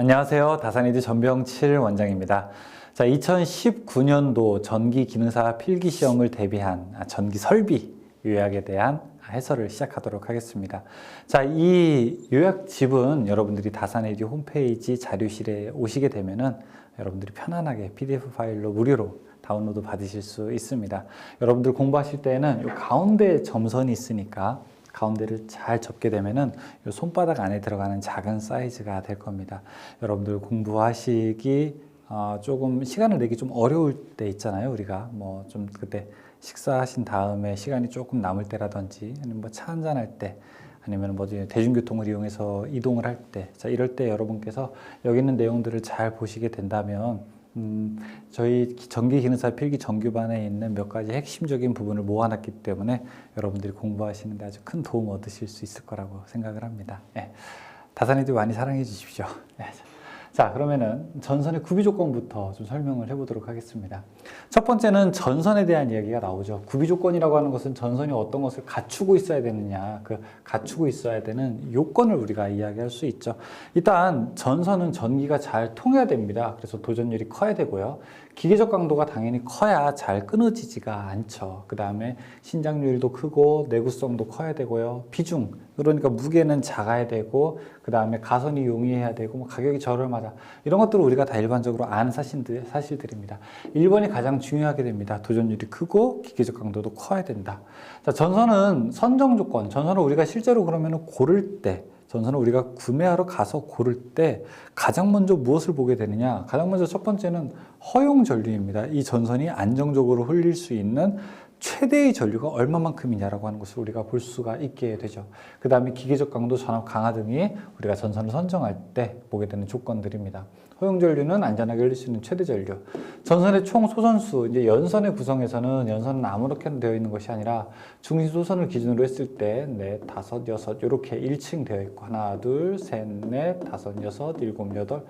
안녕하세요. 다산이드 전병칠 원장입니다. 자, 2019년도 전기 기능사 필기 시험을 대비한 전기 설비 요약에 대한 해설을 시작하도록 하겠습니다. 자, 이 요약집은 여러분들이 다산이드 홈페이지 자료실에 오시게 되면은 여러분들이 편안하게 PDF 파일로 무료로 다운로드 받으실 수 있습니다. 여러분들 공부하실 때는 이 가운데 점선이 있으니까 가운데를 잘 접게 되면은 이 손바닥 안에 들어가는 작은 사이즈가 될 겁니다. 여러분들 공부하시기 조금 시간을 내기 좀 어려울 때 있잖아요. 우리가 뭐 좀 그때 식사하신 다음에 시간이 조금 남을 때라든지 아니면 뭐 차 한잔 할 때 아니면 뭐 대중교통을 이용해서 이동을 할 때, 자, 이럴 때 여러분께서 여기 있는 내용들을 잘 보시게 된다면 저희 전기기능사 필기 정규반에 있는 몇 가지 핵심적인 부분을 모아놨기 때문에 여러분들이 공부하시는데 아주 큰 도움 얻으실 수 있을 거라고 생각을 합니다. 네. 다산이들 많이 사랑해 주십시오. 네. 자, 그러면은 전선의 구비 조건부터 좀 설명을 해보도록 하겠습니다. 첫 번째는 전선에 대한 이야기가 나오죠. 구비 조건이라고 하는 것은 전선이 어떤 것을 갖추고 있어야 되느냐, 그 갖추고 있어야 되는 요건을 우리가 이야기할 수 있죠. 일단 전선은 전기가 잘 통해야 됩니다. 그래서 도전율이 커야 되고요. 기계적 강도가 당연히 커야 잘 끊어지지가 않죠. 그 다음에 신장률도 크고 내구성도 커야 되고요. 비중, 그러니까 무게는 작아야 되고, 그 다음에 가선이 용이해야 되고, 뭐 가격이 저렴하다, 이런 것들을 우리가 다 일반적으로 아는 사실들입니다. 1번이 가장 중요하게 됩니다. 도전율이 크고 기계적 강도도 커야 된다. 자, 전선은 선정 조건, 전선을 우리가 실제로 그러면 고를 때, 전선을 우리가 구매하러 가서 고를 때 가장 먼저 무엇을 보게 되느냐? 가장 먼저 첫 번째는 허용 전류입니다. 이 전선이 안정적으로 흘릴 수 있는 최대의 전류가 얼마만큼이냐라고 하는 것을 우리가 볼 수가 있게 되죠. 그 다음에 기계적 강도, 전압, 강하 등이 우리가 전선을 선정할 때 보게 되는 조건들입니다. 허용 전류는 안전하게 흘릴 수 있는 최대 전류. 전선의 총 소선수, 이제 연선의 구성에서는 연선은 아무렇게나 되어 있는 것이 아니라 중심 소선을 기준으로 했을 때 넷, 다섯, 여섯 이렇게 1층 되어 있고 하나, 둘, 셋, 넷, 다섯, 여섯, 일곱, 여덟,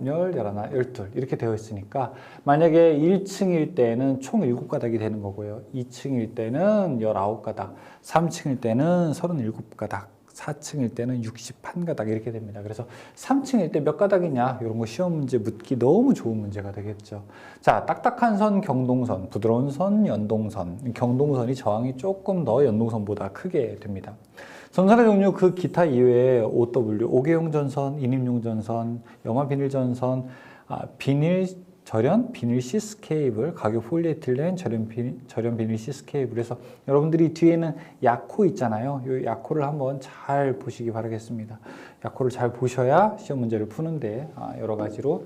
열, 열하나, 열둘 이렇게 되어 있으니까 만약에 1층일 때는 총 7가닥이 되는 거고요. 2층일 때는 19가닥, 3층일 때는 37가닥, 4층일 때는 61가닥 이렇게 됩니다. 그래서 3층일 때 몇 가닥이냐 이런 거 시험 문제 묻기 너무 좋은 문제가 되겠죠. 자, 딱딱한 선, 경동선, 부드러운 선, 연동선. 경동선이 저항이 조금 더 연동선보다 크게 됩니다. 전선의 종류 그 기타 이외에 OW, 5개용 전선, 인입용 전선, 염화 비닐 전선, 비닐 절연 비닐 시스 케이블, 가격 폴리에틸렌 절연 비닐 시스 케이블에서 여러분들이 뒤에는 약호 있잖아요. 이 약호를 한번 잘 보시기 바라겠습니다. 약호를 잘 보셔야 시험 문제를 푸는데 여러 가지로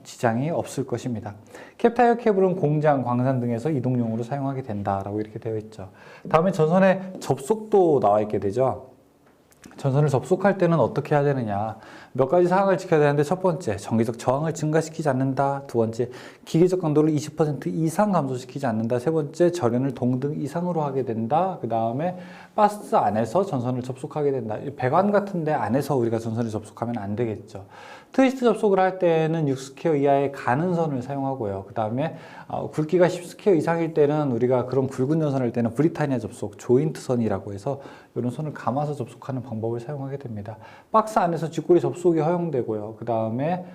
지장이 없을 것입니다. 캡타이어 케이블은 공장, 광산 등에서 이동용으로 사용하게 된다라고 이렇게 되어 있죠. 다음에 전선의 접속도 나와 있게 되죠. 전선을 접속할 때는 어떻게 해야 되느냐, 몇 가지 사항을 지켜야 되는데, 첫 번째, 전기적 저항을 증가시키지 않는다. 두 번째, 기계적 강도를 20% 이상 감소시키지 않는다. 세 번째, 절연을 동등 이상으로 하게 된다. 그 다음에 바스 안에서 전선을 접속하게 된다. 배관 같은 데 안에서 우리가 전선을 접속하면 안 되겠죠. 트위스트 접속을 할 때는 6스퀘어 이하의 가는 선을 사용하고요. 그 다음에 굵기가 10스퀘어 이상일 때는 우리가 그런 굵은 전선을 할 때는 브리타니아 접속, 조인트 선이라고 해서 이런 선을 감아서 접속하는 방법을 사용하게 됩니다. 박스 안에서 쥐꼬리 접속이 허용되고요. 그 다음에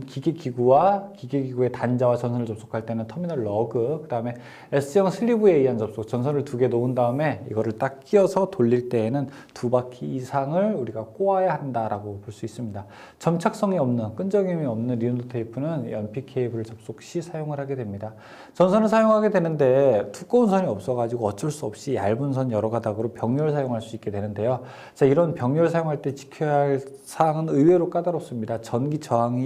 기계기구의 단자와 전선을 접속할 때는 터미널 러그, 그 다음에 S형 슬리브에 의한 접속, 전선을 2개 놓은 다음에 이거를 딱 끼워서 돌릴 때에는 2바퀴 이상을 우리가 꼬아야 한다라고 볼 수 있습니다. 점착성이 없는, 끈적임이 없는 리노 테이프는 연피 케이블을 접속 시 사용을 하게 됩니다. 전선을 사용하게 되는데 두꺼운 선이 없어가지고 어쩔 수 없이 얇은 선 여러 가닥으로 병렬 사용할 수 있게 되는데요. 자, 이런 병렬 사용할 때 지켜야 할 사항은 의외로 까다롭습니다. 전기 저항이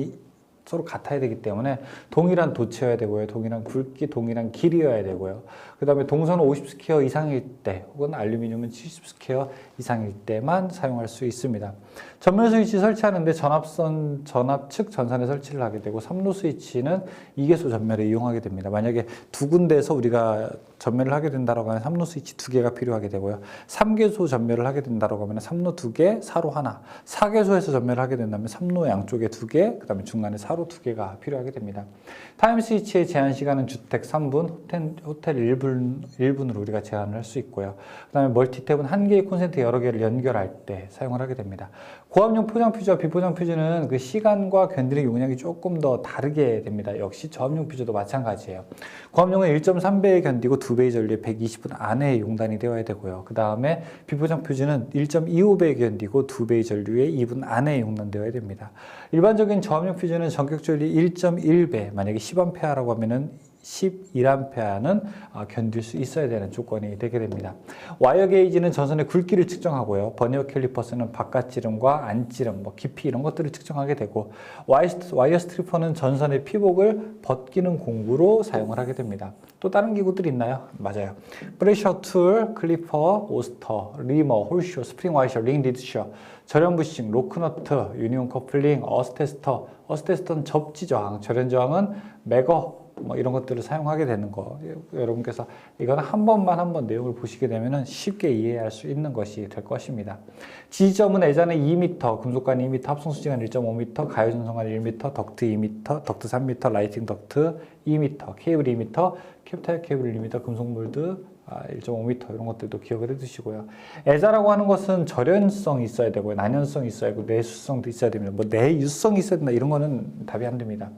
서로 같아야 되기 때문에 동일한 도체여야 되고요. 동일한 굵기, 동일한 길이여야 되고요. 그 다음에 동선은 50스퀘어 이상일 때 혹은 알루미늄은 70스퀘어 이상일 때만 사용할 수 있습니다. 전면 스위치 설치하는데 전압측 전선에 설치를 하게 되고 3로 스위치는 2개소 전면에 이용하게 됩니다. 만약에 두 군데에서 우리가 전멸을 하게 된다고 하면 3로 스위치 2개가 필요하게 되고요. 3개소 전멸을 하게 된다고 하면 3로 2개, 4로 하나. 4개소에서 전멸을 하게 된다면 3로 양쪽에 2개, 그 다음에 중간에 4로 2개가 필요하게 됩니다. 타임 스위치의 제한 시간은 주택 3분, 호텔 1분으로 우리가 제한을 할 수 있고요. 그 다음에 멀티탭은 한 개의 콘센트 여러 개를 연결할 때 사용을 하게 됩니다. 고압용 포장 퓨즈와 비포장 퓨즈는 그 시간과 견디는 용량이 조금 더 다르게 됩니다. 역시 저압용 퓨즈도 마찬가지예요. 고압용은 1.3배에 견디고 2배의 전류에 120분 안에 용단이 되어야 되고요. 그 다음에 비포장 퓨즈는 1.25배에 견디고 2배의 전류에 2분 안에 용단되어야 됩니다. 일반적인 저압용 퓨즈는 전격 전류 1.1배, 만약에 10A라고 하면은 11A는 견딜 수 있어야 되는 조건이 되게 됩니다. 와이어 게이지는 전선의 굵기를 측정하고요. 버니어 캘리퍼스는 바깥지름과 안지름, 깊이 이런 것들을 측정하게 되고, 와이어 스트리퍼는 전선의 피복을 벗기는 공구로 사용을 하게 됩니다. 또 다른 기구들이 있나요? 맞아요. 프레셔 툴, 클리퍼, 오스터, 리머, 홀쇼, 스프링 와이셔, 링 리드셔, 절연 부싱, 로크너트, 유니온 커플링, 어스테스터. 어스테스터는 접지 저항, 절연 저항은 매거 이런 것들을 사용하게 되는 거. 여러분께서 이거는 한번 내용을 보시게 되면 쉽게 이해할 수 있는 것이 될 것입니다. 지지점은 예전에 2m, 금속관 2m, 합성수지관 1.5m, 가요전선관 1m, 덕트 2m, 덕트 3m, 라이팅 덕트 2m, 케이블 2m, 캡타일 케이블 2m, 금속 몰드 1.5m 이런 것들도 기억을 해두시고요. 애자라고 하는 것은 절연성이 있어야 되고요. 난연성이 있어야 되고 내수성도 있어야 됩니다. 내유성이 있어야 된다 이런 거는 답이 안 됩니다.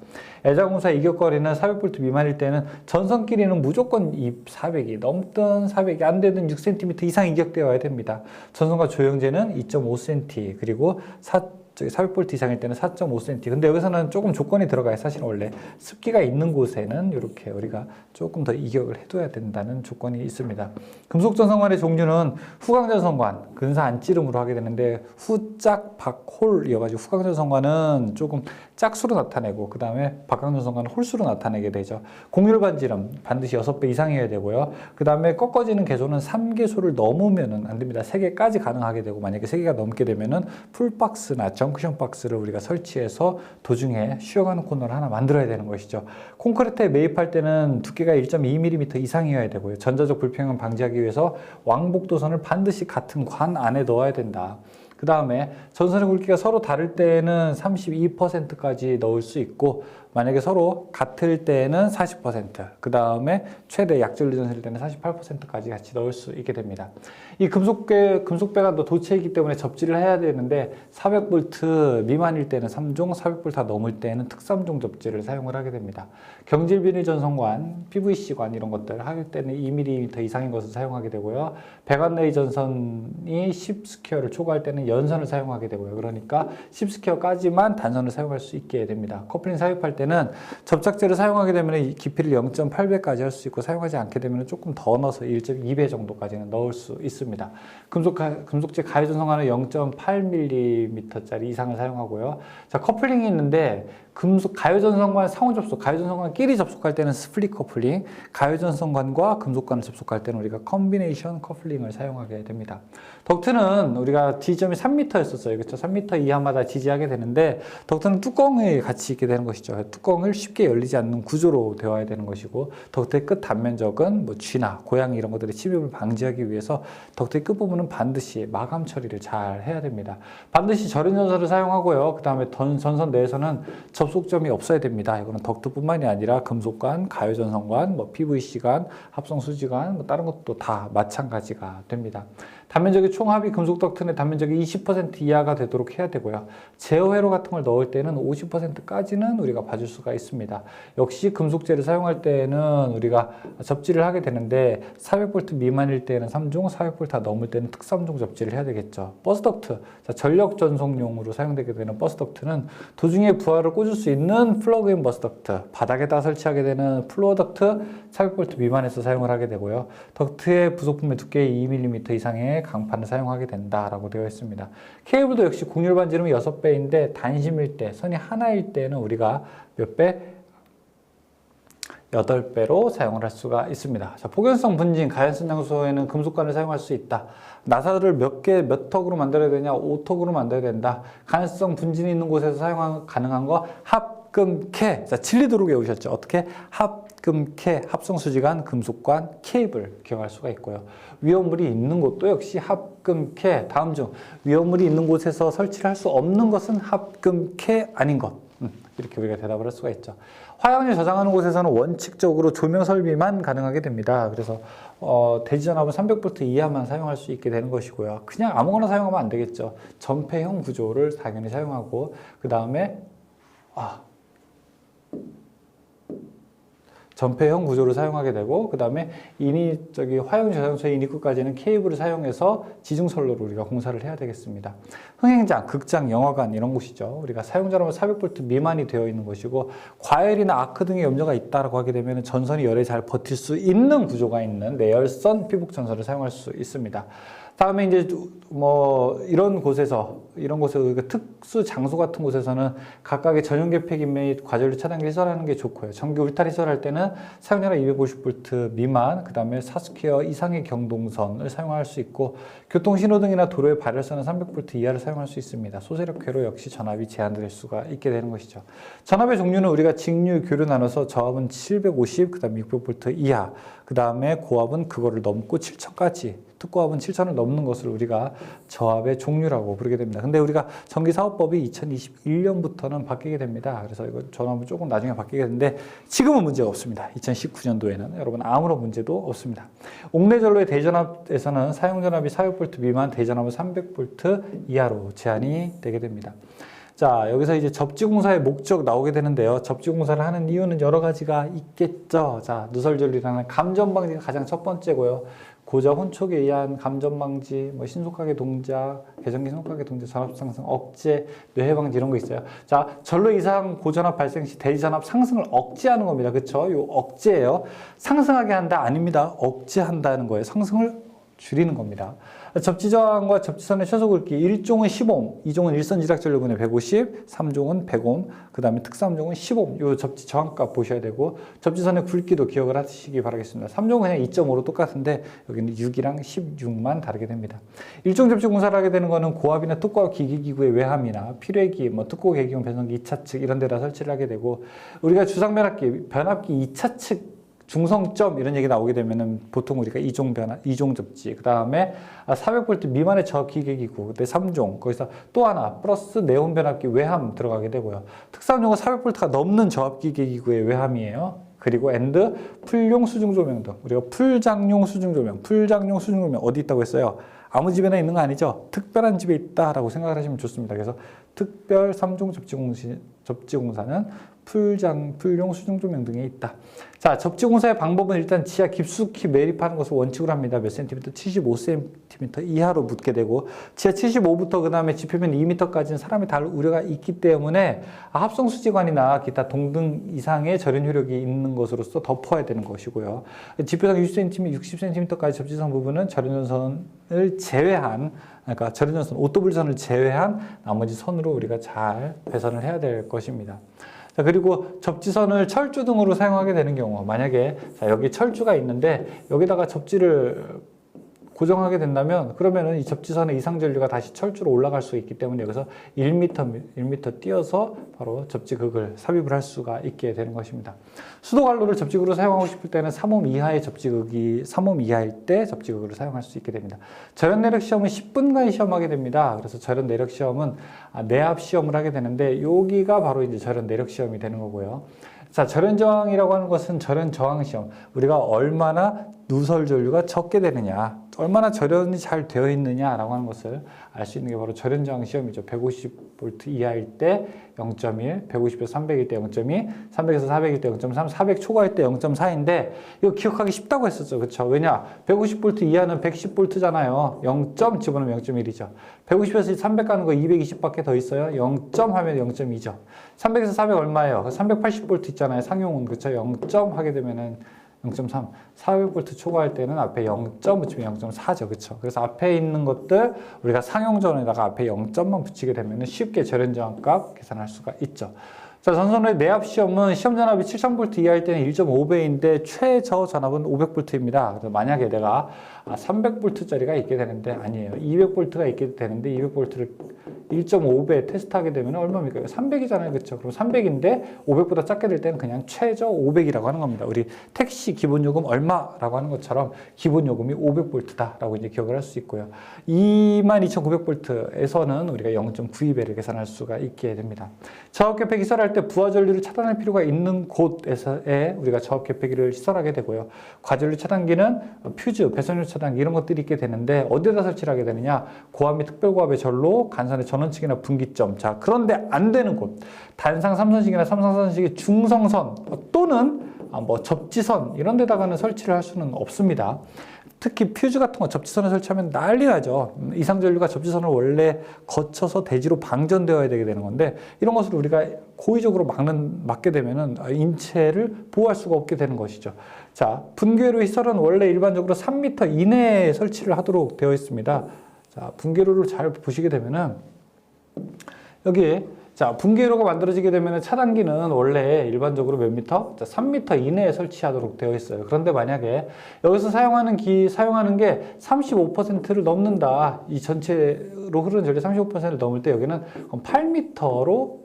애자 공사 이격거리는 400V 미만일 때는 전선 길이는 무조건 400이 넘든 400이 안 되든 6cm 이상 이격되어야 됩니다. 전선과 조형제는 2.5cm 그리고 400V 이상일 때는 4.5cm. 근데 여기서는 조금 조건이 들어가요. 사실은 원래 습기가 있는 곳에는 이렇게 우리가 조금 더 이격을 해둬야 된다는 조건이 있습니다. 금속 전선관의 종류는 후광 전선관, 근사 안찌름으로 하게 되는데 후짝 박홀이어가지고 후광 전선관은 조금 짝수로 나타내고 그 다음에 박광 전선관은 홀수로 나타내게 되죠. 공률 반지름 반드시 6배 이상이어야 되고요. 그 다음에 꺾어지는 개소는 3개소를 넘으면은 안 됩니다. 3개까지 가능하게 되고 만약에 3개가 넘게 되면은 풀박스나 정크션 박스를 우리가 설치해서 도중에 쉬어가는 코너를 하나 만들어야 되는 것이죠. 콘크리트에 매입할 때는 두께가 1.2mm 이상이어야 되고요. 전자적 불평을 방지하기 위해서 왕복도선을 반드시 같은 관 안에 넣어야 된다. 그 다음에 전선의 굵기가 서로 다를 때는 32%까지 넣을 수 있고 만약에 서로 같을 때는 40%, 그 다음에 최대 약전류 전선일 때는 48%까지 같이 넣을 수 있게 됩니다. 이 금속배가 또 도체이기 때문에 접지를 해야 되는데 400V 미만일 때는 3종, 400V 다 넘을 때는 특3종 접지를 사용을 하게 됩니다. 경질 비닐 전선관, PVC관 이런 것들 할 때는 2mm 이상인 것을 사용하게 되고요. 배관내의 전선이 10스퀘어를 초과할 때는 연선을 사용하게 되고요. 그러니까 10스퀘어까지만 단선을 사용할 수 있게 됩니다. 커플링 삽입할 때는 접착제를 사용하게 되면 이 깊이를 0.8배까지 할 수 있고 사용하지 않게 되면 조금 더 넣어서 1.2배 정도까지는 넣을 수 있습니다. 금속재 가해전선관은 0.8mm짜리 이상을 사용하고요. 자, 커플링이 있는데 가요전선관 상호 접속, 가요전선관끼리 접속할 때는 스플릿 커플링, 가요전선관과 금속관을 접속할 때는 우리가 컨비네이션 커플링을 사용하게 됩니다. 덕트는 우리가 지지점이 3m였었어요. 그렇죠? 3m 이하마다 지지하게 되는데 덕트는 뚜껑이 같이 있게 되는 것이죠. 뚜껑을 쉽게 열리지 않는 구조로 되어야 되는 것이고 덕트의 끝 단면적은 쥐나 고양이 이런 것들의 침입을 방지하기 위해서 덕트의 끝부분은 반드시 마감 처리를 잘 해야 됩니다. 반드시 절연 전선을 사용하고요. 그 다음에 전선 내에서는 접속점이 없어야 됩니다. 이거는 덕트뿐만이 아니라 금속관, 가요전선관, PVC관, 합성수지관, 다른 것도 다 마찬가지가 됩니다. 단면적의 총합이 금속 덕트의 단면적이 20% 이하가 되도록 해야 되고요. 제어 회로 같은 걸 넣을 때는 50%까지는 우리가 봐줄 수가 있습니다. 역시 금속재를 사용할 때는 우리가 접지를 하게 되는데 400V 미만일 때는 3종, 400V 다 넘을 때는 특3종 접지를 해야 되겠죠. 버스 덕트, 전력 전송용으로 사용되게 되는 버스 덕트는 도중에 부하를 꽂을 수 있는 플러그인 버스 덕트, 바닥에다 설치하게 되는 플로어 덕트 400V 미만에서 사용을 하게 되고요. 덕트의 부속품의 두께 2mm 이상의 강판을 사용하게 된다라고 되어 있습니다. 케이블도 역시 곡률 반지름이 6배인데 단심일 때, 선이 하나일 때는 우리가 몇 배? 8배로 사용을 할 수가 있습니다. 자, 폭연성 분진, 가연성 장소에는 금속관을 사용할 수 있다. 나사를 몇 턱으로 만들어야 되냐? 5턱으로 만들어야 된다. 가연성 분진이 있는 곳에서 사용 가능한 거 합금캐. 자, 진리도록 외우셨죠? 어떻게? 합금캐, 합성수지관, 금속관, 케이블 기억할 수가 있고요. 위험물이 있는 곳도 역시 합금캐, 다음 중 위험물이 있는 곳에서 설치를 할 수 없는 것은 합금캐 아닌 것. 이렇게 우리가 대답을 할 수가 있죠. 화약을 저장하는 곳에서는 원칙적으로 조명 설비만 가능하게 됩니다. 그래서 대지전압은 300V 이하만 사용할 수 있게 되는 것이고요. 그냥 아무거나 사용하면 안 되겠죠. 전폐형 구조를 당연히 사용하고 그 다음에 전폐형 구조를 사용하게 되고 그 다음에 화형 저장소의 인입구까지는 케이블을 사용해서 지중선로로 우리가 공사를 해야 되겠습니다. 흥행장, 극장, 영화관 이런 곳이죠. 우리가 사용전압은 400V 미만이 되어 있는 것이고 과열이나 아크 등의 염려가 있다라고 하게 되면 전선이 열에 잘 버틸 수 있는 구조가 있는 내열선 피복 전선을 사용할 수 있습니다. 다음에 이제 이런 곳에서 특수 장소 같은 곳에서는 각각의 전용 계폐기 및 과전류 차단기 시설하는 게 좋고요. 전기 울타리 시설할 때는 사용전압 250V 미만, 그 다음에 4스퀘어 이상의 경동선을 사용할 수 있고 교통신호등이나 도로의 발열선은 300V 이하를 사용할 수 있습니다. 소세력 회로 역시 전압이 제한될 수가 있게 되는 것이죠. 전압의 종류는 우리가 직류, 교류 나눠서 저압은 750, 그 다음에 600V 이하, 그 다음에 고압은 그거를 넘고 7000까지, 특고압은 7000을 넘는 것을 우리가 저압의 종류라고 부르게 됩니다. 근데 우리가 전기사업법이 2021년부터는 바뀌게 됩니다. 그래서 이거 전압은 조금 나중에 바뀌게 되는데 지금은 문제가 없습니다. 2019년도에는 여러분 아무런 문제도 없습니다. 옥내전로의 대전압에서는 사용전압이 400V 미만, 대전압은 300V 이하로 제한이 되게 됩니다. 자, 여기서 이제 접지공사의 목적 나오게 되는데요. 접지공사를 하는 이유는 여러 가지가 있겠죠. 자, 누설전리라는 감전방지가 가장 첫 번째고요. 고자 혼촉에 의한 감전방지, 신속하게 동작, 개전기 신속하게 동작, 전압 상승, 억제, 뇌해방지 이런 거 있어요. 자, 전로 이상 고전압 발생 시 대지전압 상승을 억제하는 겁니다. 그렇죠? 요 억제예요. 상승하게 한다 아닙니다. 억제한다는 거예요. 상승을 줄이는 겁니다. 접지저항과 접지선의 최소 굵기 1종은 10옴, 2종은 일선 지락 전류분의 150, 3종은 100옴, 그 다음에 특3종은 10옴. 요 접지 저항값 보셔야 되고 접지선의 굵기도 기억을 하시기 바라겠습니다. 3종은 그냥 2.5로 똑같은데 여기는 6이랑 16만 다르게 됩니다. 일종 접지 공사를 하게 되는 거는 고압이나 특고압 기기기구의 외함이나 필회기, 특고 계기용 변성기 2차측 이런 데다 설치를 하게 되고 우리가 주상 변압기 2차측 중성점 이런 얘기 나오게 되면은 보통 우리가 이종 접지, 그 다음에 400V 미만의 저기계기구, 그때 3종, 거기서 또 하나 플러스 네온 변압기 외함 들어가게 되고요. 특3종은 400V가 넘는 저압기계기구의 외함이에요. 그리고 엔드 풀용 수중조명 등 우리가 풀장용 수중조명 어디 있다고 했어요? 아무 집에나 있는 거 아니죠? 특별한 집에 있다라고 생각을 하시면 좋습니다. 그래서 특별 3종 접지공사는 풀용 수중조명 등에 있다. 자, 접지공사의 방법은 일단 지하 깊숙이 매립하는 것을 원칙으로 합니다. 몇 cm? 75cm 이하로 묻게 되고 지하 75부터 그 다음에 지표면 2m까지는 사람이 닿을 우려가 있기 때문에 합성수지관이나 기타 동등 이상의 절연 효력이 있는 것으로서 덮어야 되는 것이고요. 지표상 60cm, 60cm까지 접지선 부분은 절연전선을 제외한, 그러니까 절연전선, 오토블선을 제외한 나머지 선으로 우리가 잘 배선을 해야 될 것입니다. 자, 그리고 접지선을 철주 등으로 사용하게 되는 경우, 만약에 여기 철주가 있는데 여기다가 접지를 고정하게 된다면 그러면은 이 접지선의 이상 전류가 다시 철주로 올라갈 수 있기 때문에 여기서 1m 띄어서 바로 접지극을 삽입을 할 수가 있게 되는 것입니다. 수도관로를 접지극으로 사용하고 싶을 때는 3옴 이하의 접지극이 3옴 이하일 때 접지극으로 사용할 수 있게 됩니다. 절연 내력 시험은 10분간 시험하게 됩니다. 그래서 절연 내력 시험은 내압 시험을 하게 되는데 여기가 바로 이제 절연 내력 시험이 되는 거고요. 자, 절연 저항이라고 하는 것은 절연 저항 시험. 우리가 얼마나 누설 전류가 적게 되느냐, 얼마나 절연이 잘 되어 있느냐라고 하는 것을 알 수 있는 게 바로 절연 저항 시험이죠. 150V 이하일 때 0.1, 150에서 300일 때 0.2, 300에서 400일 때 0.3, 400 초과일 때 0.4인데 이거 기억하기 쉽다고 했었죠. 그렇죠? 왜냐? 150V 이하는 110V잖아요. 0. 집어넣으면 0.1이죠. 150에서 300 가는 거 220밖에 더 있어요. 0. 하면 0.2죠. 300에서 400 얼마예요? 380V 있잖아요. 상용은. 그렇죠? 0. 하게 되면은 0.3, 400V 초과할 때는 앞에 0. 붙이면 0.4죠. 그렇죠? 그래서 앞에 있는 것들 우리가 상용전에다가 앞에 0.만 붙이게 되면 쉽게 절연 저항값 계산할 수가 있죠. 자, 전선의 내압 시험은 시험 전압이 7000V 이하일 때는 1.5배인데 최저 전압은 500V입니다. 그래서 만약에 내가 300V짜리가 있게 되는데 아니에요. 200V가 있게 되는데 200V를 1.5배 테스트하게 되면 얼마입니까? 300이잖아요. 그렇죠? 그럼 300인데 500보다 작게 될 때는 그냥 최저 500이라고 하는 겁니다. 우리 택시 기본요금 얼마라고 하는 것처럼 기본요금이 500V다라고 이제 기억을 할 수 있고요. 22,900V에서는 우리가 0.92배를 계산할 수가 있게 됩니다. 저압계폐기 시설할 때 부하 전류를 차단할 필요가 있는 곳에서의 우리가 저압계폐기를 시설하게 되고요. 과전류 차단기는 퓨즈, 배선료 차단기 이런 것들이 있게 되는데 어디에다 설치를 하게 되느냐? 고압 및 특별고압의 전로, 간선의 전원층이나 분기점. 자, 그런데 안 되는 곳. 단상 3선식이나 삼상선식의 중성선 또는 뭐 접지선 이런 데다가는 설치를 할 수는 없습니다. 특히 퓨즈 같은 거 접지선을 설치하면 난리 나죠. 이상전류가 접지선을 원래 거쳐서 대지로 방전되어야 되게 되는 건데 이런 것을 우리가 고의적으로 막게 되면은 인체를 보호할 수가 없게 되는 것이죠. 자, 분계로 시설은 원래 일반적으로 3m 이내에 설치를 하도록 되어 있습니다. 자, 분계로를 잘 보시게 되면은 여기 자, 분계로가 만들어지게 되면 차단기는 원래 일반적으로 몇 미터? 자, 3m 이내에 설치하도록 되어 있어요. 그런데 만약에 여기서 사용하는 게 35%를 넘는다. 이 전체로 흐르는 전류 35%를 넘을 때 여기는 8m로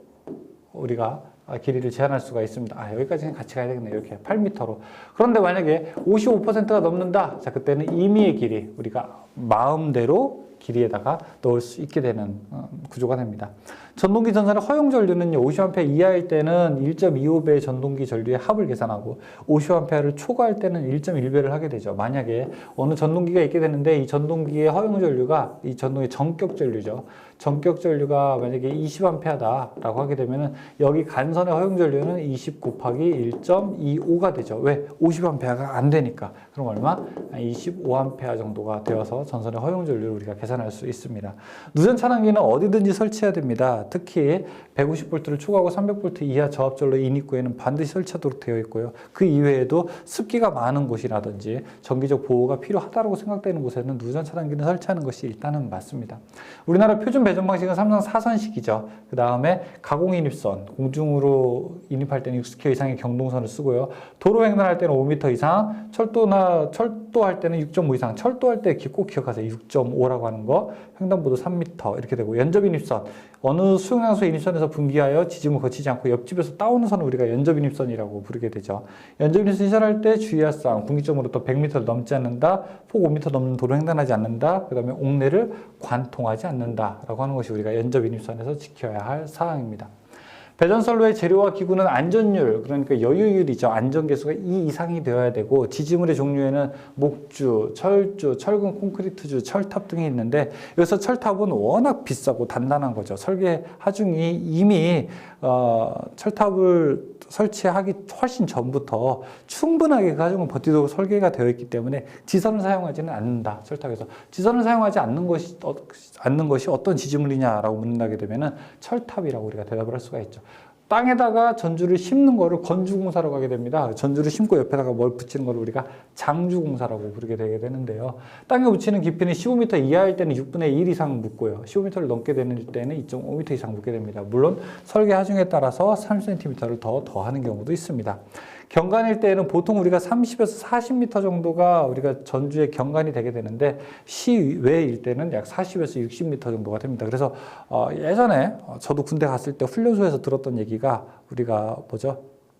우리가 길이를 제한할 수가 있습니다. 여기까지는 같이 가야 되겠네요. 이렇게 8m로. 그런데 만약에 55%가 넘는다. 자, 그때는 임의의 길이 우리가 마음대로 길이에다가 넣을 수 있게 되는 구조가 됩니다. 전동기 전선의 허용 전류는요, 50A 이하일 때는 1.25배 전동기 전류의 합을 계산하고 50A를 초과할 때는 1.1배를 하게 되죠. 만약에 어느 전동기가 있게 되는데 이 전동기의 허용 전류가 이 전동의 전격 전류죠. 전격 전류가 만약에 20A다라고 하게 되면은 여기 간선의 허용 전류는 20 곱하기 1.25가 되죠. 왜? 50A가 안 되니까. 그럼 얼마? 25A 정도가 되어서 전선의 허용 전류를 우리가 계산할 수 있습니다. 누전 차단기는 어디든지 설치해야 됩니다. 특히 150V를 초과하고 300V 이하 저압전로 인입구에는 반드시 설치하도록 되어 있고요. 그 이외에도 습기가 많은 곳이라든지 정기적 보호가 필요하다고 생각되는 곳에는 누전 차단기는 설치하는 것이 일단은 맞습니다. 우리나라 표준 배전 방식은 삼성 4선식이죠. 그 다음에 가공 인입선, 공중으로 인입할 때는 60km 이상의 경동선을 쓰고요. 도로 횡단할 때는 5m 이상, 철도할 때는 6.5 이상, 철도할 때 꼭 기억하세요. 6.5라고 하는 거, 횡단보도 3m 이렇게 되고, 연접 인입선, 어느 수용량소 인입선에서 분기하여 지짐을 거치지 않고 옆집에서 따오는 선을 우리가 연접 인입선이라고 부르게 되죠. 연접 인입선 시설할 때 주의할 사항, 분기점으로부터 100m를 넘지 않는다, 폭 5m 넘는 도로 횡단하지 않는다, 그 다음에 옥내를 관통하지 않는다라고 하는 것이 우리가 연접 인입선에서 지켜야 할 사항입니다. 배전선로의 재료와 기구는 안전율, 그러니까 여유율이죠. 안전계수가 2 이상이 되어야 되고, 지지물의 종류에는 목주, 철주, 철근 콘크리트주, 철탑 등이 있는데, 여기서 철탑은 워낙 비싸고 단단한 거죠. 설계 하중이 이미 철탑을 설치하기 훨씬 전부터 충분하게 그 하중을 버티도록 설계가 되어 있기 때문에 지선을 사용하지는 않는다. 철탑에서 지선을 사용하지 않는 것이 어떤 지지물이냐라고 묻는다게 되면은 철탑이라고 우리가 대답을 할 수가 있죠. 땅에다가 전주를 심는 거를 건주공사라고 하게 됩니다. 전주를 심고 옆에다가 뭘 붙이는 걸 우리가 장주공사라고 부르게 되게 되는데요. 땅에 붙이는 깊이는 15m 이하일 때는 6분의 1 이상 묻고요. 15m를 넘게 되는 때는 2.5m 이상 묻게 됩니다. 물론 설계 하중에 따라서 30cm를 더하는 경우도 있습니다. 경관일 때에는 보통 우리가 30에서 40m 정도가 우리가 전주의 경관이 되게 되는데 시외일 때는 약 40에서 60m 정도가 됩니다. 그래서 예전에 저도 군대 갔을 때 훈련소에서 들었던 얘기가 우리가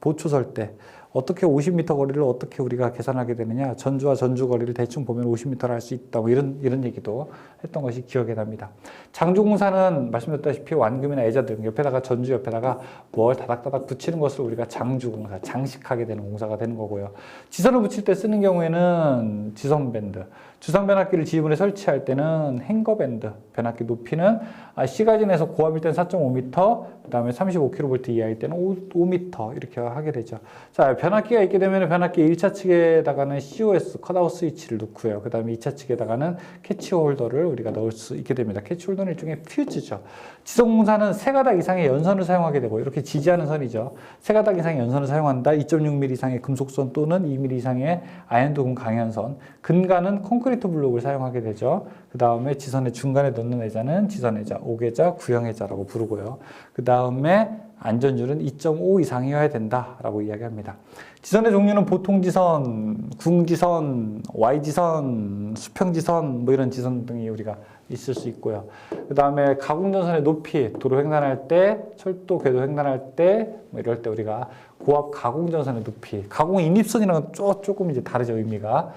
보초설 때 어떻게 50m 거리를 어떻게 우리가 계산하게 되느냐, 전주와 전주 거리를 대충 보면 50m를 할 수 있다, 이런 얘기도 했던 것이 기억에 납니다. 장주공사는 말씀드렸다시피 완금이나 애자 등 옆에다가 전주 옆에다가 뭘 다닥다닥 붙이는 것을 우리가 장주공사, 장식하게 되는 공사가 되는 거고요. 지선을 붙일 때 쓰는 경우에는 지선밴드, 주상 변압기를 지지물에 설치할 때는 행거밴드, 변압기 높이는 C가진에서 고압일 때는 4.5m, 그 다음에 35kV 이하일 때는 5m 이렇게 하게 되죠. 자, 변압기가 있게 되면 변압기 1차 측에다가는 COS, 컷아웃 스위치를 넣고요. 그 다음에 2차 측에다가는 캐치 홀더를 우리가 넣을 수 있게 됩니다. 캐치 홀더는 일종의 퓨즈죠. 지선공사는 3가닥 이상의 연선을 사용하게 되고, 이렇게 지지하는 선이죠. 3가닥 이상의 연선을 사용한다. 2.6mm 이상의 금속선 또는 2mm 이상의 아연도금 강연선. 근간은 콘크리트 블록을 사용하게 되죠. 그 다음에 지선의 중간에 넣는 애자는 지선애자, 옥애자, 구형애자라고 부르고요. 그 다음에 안전율은 2.5 이상이어야 된다라고 이야기합니다. 지선의 종류는 보통지선, 궁지선, Y지선, 수평지선 이런 지선 등이 우리가 있을 수 있고요. 그 다음에 가공전선의 높이, 도로 횡단할 때, 철도 궤도 횡단할 때, 뭐 이럴 때 우리가 고압 가공전선의 높이, 가공 인입선이랑은 조금 이제 다르죠, 의미가.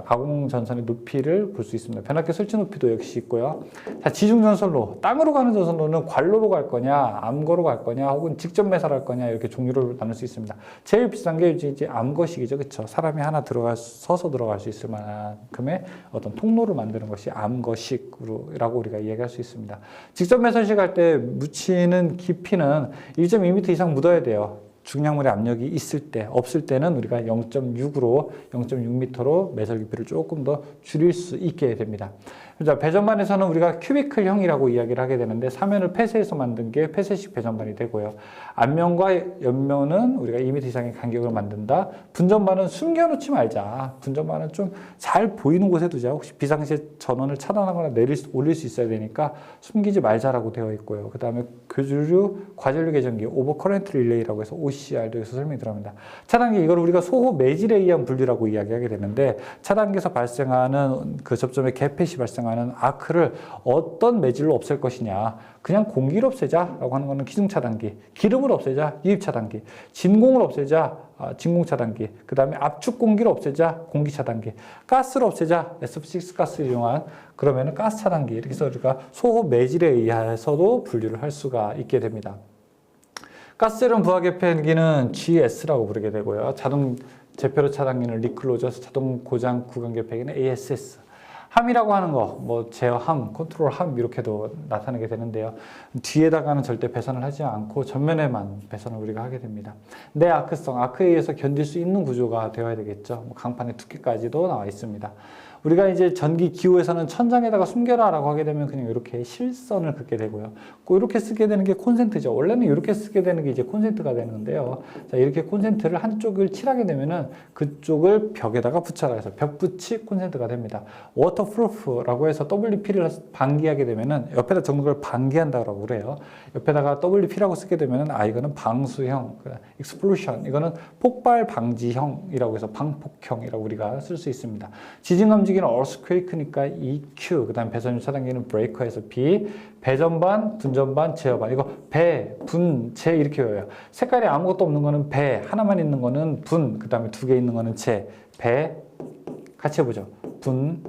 가공전선의 높이를 볼 수 있습니다. 변압기 설치 높이도 역시 있고요. 자, 지중전선로, 땅으로 가는 전선로는 관로로 갈 거냐, 암거로 갈 거냐, 혹은 직접 매설할 거냐, 이렇게 종류를 나눌 수 있습니다. 제일 비싼 게 이제 암거식이죠, 그렇죠? 사람이 하나 서서 들어갈 수 있을 만큼의 어떤 통로를 만드는 것이 암거식이라고 우리가 이야기할 수 있습니다. 직접 매설식 할 때 묻히는 깊이는 1.2m 이상 묻어야 돼요. 중량물의 압력이 있을 때, 없을 때는 우리가 0.6m로 매설 깊이를 조금 더 줄일 수 있게 됩니다. 자, 배전반에서는 우리가 큐비클형이라고 이야기를 하게 되는데, 사면을 폐쇄해서 만든 게 폐쇄식 배전반이 되고요. 앞면과 옆면은 우리가 2m 이상의 간격을 만든다. 분전반은 숨겨놓지 말자. 분전반은 좀 잘 보이는 곳에 두자. 혹시 비상시에 전원을 차단하거나 올릴 수 있어야 되니까 숨기지 말자라고 되어 있고요. 그 다음에 교주류 과전류 계전기, 오버커런트 릴레이라고 해서 OCR도 여기서 설명이 들어갑니다. 차단기, 이걸 우리가 소호 매질에 의한 분류라고 이야기하게 되는데, 차단기에서 발생하는 그 접점의 개펫이 발생하는 아크를 어떤 매질로 없앨 것이냐. 그냥 공기를 없애자라고 하는 것은 기중차단기, 기름을 없애자, 유입차단기, 진공을 없애자, 진공차단기, 그 다음에 압축 공기를 없애자, 공기차단기, 가스를 없애자, SF6 가스를 이용한 그러면은 가스차단기. 이렇게 해서 우리가 소호 매질에 의해서도 분류를 할 수가 있게 됩니다. 가스열은 부하 개폐기는 GS라고 부르게 되고요. 자동 제페로 차단기는 리클로저스, 자동 고장 구간 개폐기는 ASS. 함이라고 하는 거, 뭐 제어함, 컨트롤함 이렇게도 나타나게 되는데요. 뒤에다가는 절대 배선을 하지 않고 전면에만 배선을 우리가 하게 됩니다. 내 아크성, 아크에 의해서 견딜 수 있는 구조가 되어야 되겠죠. 뭐 강판의 두께까지도 나와 있습니다. 우리가 이제 전기 기호에서는 천장에다가 숨겨라라고 하게 되면 그냥 이렇게 실선을 긋게 되고요. 꼭 이렇게 쓰게 되는 게 콘센트죠. 원래는 이렇게 쓰게 되는 게 이제 콘센트가 되는데요. 자, 이렇게 콘센트를 한쪽을 칠하게 되면은 그쪽을 벽에다가 붙여라 해서 벽붙이 콘센트가 됩니다. 워터프루프라고 해서 WP를 방기하게 되면은 옆에다 적는 걸 방기한다고 그래요. 옆에다가 WP라고 쓰게 되면은 이거는 방수형, 익스플로션, 이거는 폭발 방지형이라고 해서 방폭형이라고 우리가 쓸 수 있습니다. 지진 감지기는 earthquake니까 EQ, 그 다음 배선율 차단기는 breaker에서 B, 배전반, 분전반, 제어반. 이거 배, 분, 제 이렇게 외워요. 색깔이 아무것도 없는 거는 배, 하나만 있는 거는 분, 그 다음에 두 개 있는 거는 제. 배, 같이 해보죠. 분,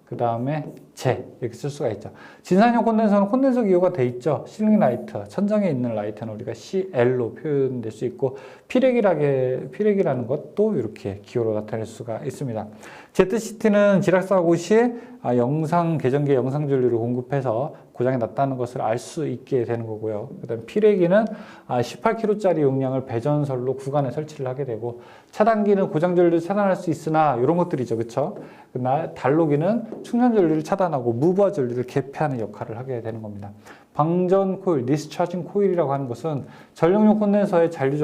그 다음에 제, 이렇게 쓸 수가 있죠. 진산형 콘덴서는 콘덴서 기호가 돼 있죠. 실링 라이트, 천장에 있는 라이트는 우리가 CL로 표현될 수 있고, 피렉이라는 것도 이렇게 기호로 나타낼 수가 있습니다. ZCT는 지락사고 시 영상 계전기에 영상 전류를 공급해서 고장이 났다는 것을 알 수 있게 되는 거고요. 그다음 피레기는 18kg짜리 용량을 배전설로 구간에 설치를 하게 되고, 차단기는 고장 전류를 차단할 수 있으나 이런 것들이죠, 그렇죠? 그러나 단로기는 충전 전류를 차단하고 무부하 전류를 개폐하는 역할을 하게 되는 겁니다. 방전 코일, 디스차징 코일이라고 하는 것은 전력용 콘덴서의 잔류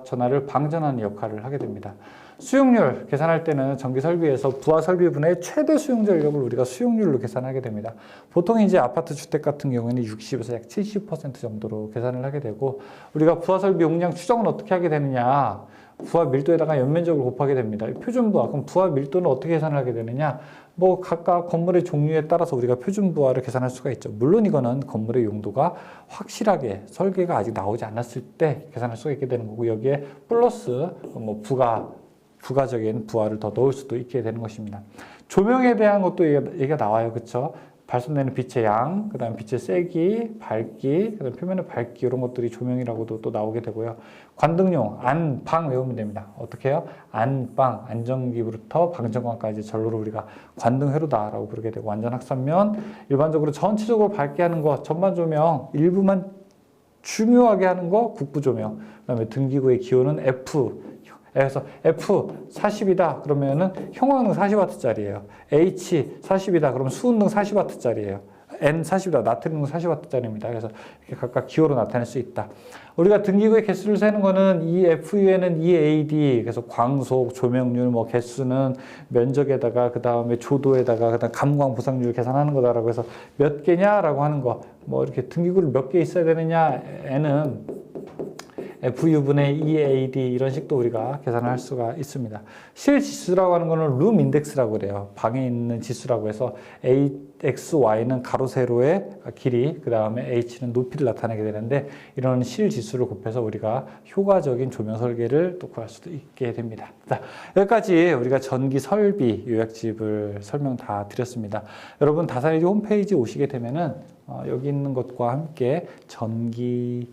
전하를 방전하는 역할을 하게 됩니다. 수용률 계산할 때는 전기 설비에서 부하 설비분의 최대 수용 전력을 우리가 수용률로 계산하게 됩니다. 보통 이제 아파트 주택 같은 경우에는 60에서 약 70% 정도로 계산을 하게 되고, 우리가 부하 설비 용량 추정은 어떻게 하게 되느냐? 부하 밀도에다가 연면적을 곱하게 됩니다. 표준 부하, 그럼 부하 밀도는 어떻게 계산을 하게 되느냐? 뭐 각각 건물의 종류에 따라서 우리가 표준 부하를 계산할 수가 있죠. 물론 이거는 건물의 용도가 확실하게 설계가 아직 나오지 않았을 때 계산할 수가 있게 되는 거고, 여기에 플러스 뭐 부가적인 부하를 더 넣을 수도 있게 되는 것입니다. 조명에 대한 것도 얘기가 나와요. 그렇죠? 발산되는 빛의 양, 그 다음 빛의 세기, 밝기, 그 다음 표면의 밝기, 이런 것들이 조명이라고도 또 나오게 되고요. 관등용, 안, 방 외우면 됩니다. 어떻게 해요? 안, 방, 안전기부터 방전광까지 전로를 우리가 관등회로다라고 부르게 되고, 완전확산면, 일반적으로 전체적으로 밝게 하는 거, 전반 조명, 일부만 중요하게 하는 거, 국부 조명, 그 다음에 등기구의 기호는 F, 그래서 F 40이다 그러면은 형광등 40W짜리예요. H 40이다 그러면 수은등 40W짜리예요. N 40이다 나트륨등 40W짜리입니다. 그래서 이렇게 각각 기호로 나타낼 수 있다. 우리가 등기구의 개수를 세는 거는 이 FU에는 EAD, 그래서 광속, 조명률, 뭐 개수는 면적에다가 그 다음에 조도에다가 그다음 감광 보상률 계산하는 거다라고 해서 몇 개냐라고 하는 거, 뭐 이렇게 등기구를 몇 개 있어야 되느냐, N은 FU분의 EAD 이런 식도 우리가 계산을 할 수가 있습니다. 실지수라고 하는 거는 룸 인덱스라고 그래요. 방에 있는 지수라고 해서 XY는 가로 세로의 길이, 그 다음에 H는 높이를 나타내게 되는데 이런 실지수를 곱해서 우리가 효과적인 조명 설계를 또 구할 수도 있게 됩니다. 자, 여기까지 우리가 전기 설비 요약집을 설명 다 드렸습니다. 여러분 다산에듀 홈페이지 오시게 되면은 여기 있는 것과 함께 전기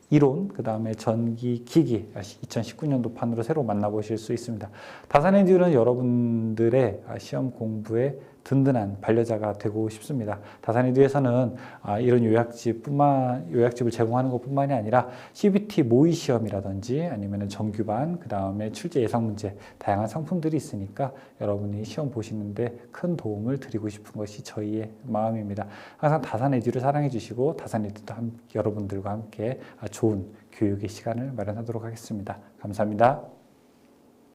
이론, 그 다음에 전기기기 2019년도 판으로 새로 만나보실 수 있습니다. 다산에듀는 여러분들의 시험 공부에 든든한 반려자가 되고 싶습니다. 다산에듀에서는 이런 요약집을 제공하는 것뿐만이 아니라 CBT 모의 시험이라든지 아니면 정규반, 그 다음에 출제 예상 문제, 다양한 상품들이 있으니까 여러분이 시험 보시는데 큰 도움을 드리고 싶은 것이 저희의 마음입니다. 항상 다산에듀를 사랑해 주시고 다산에듀도 여러분들과 함께 좋은 교육의 시간을 마련하도록 하겠습니다. 감사합니다.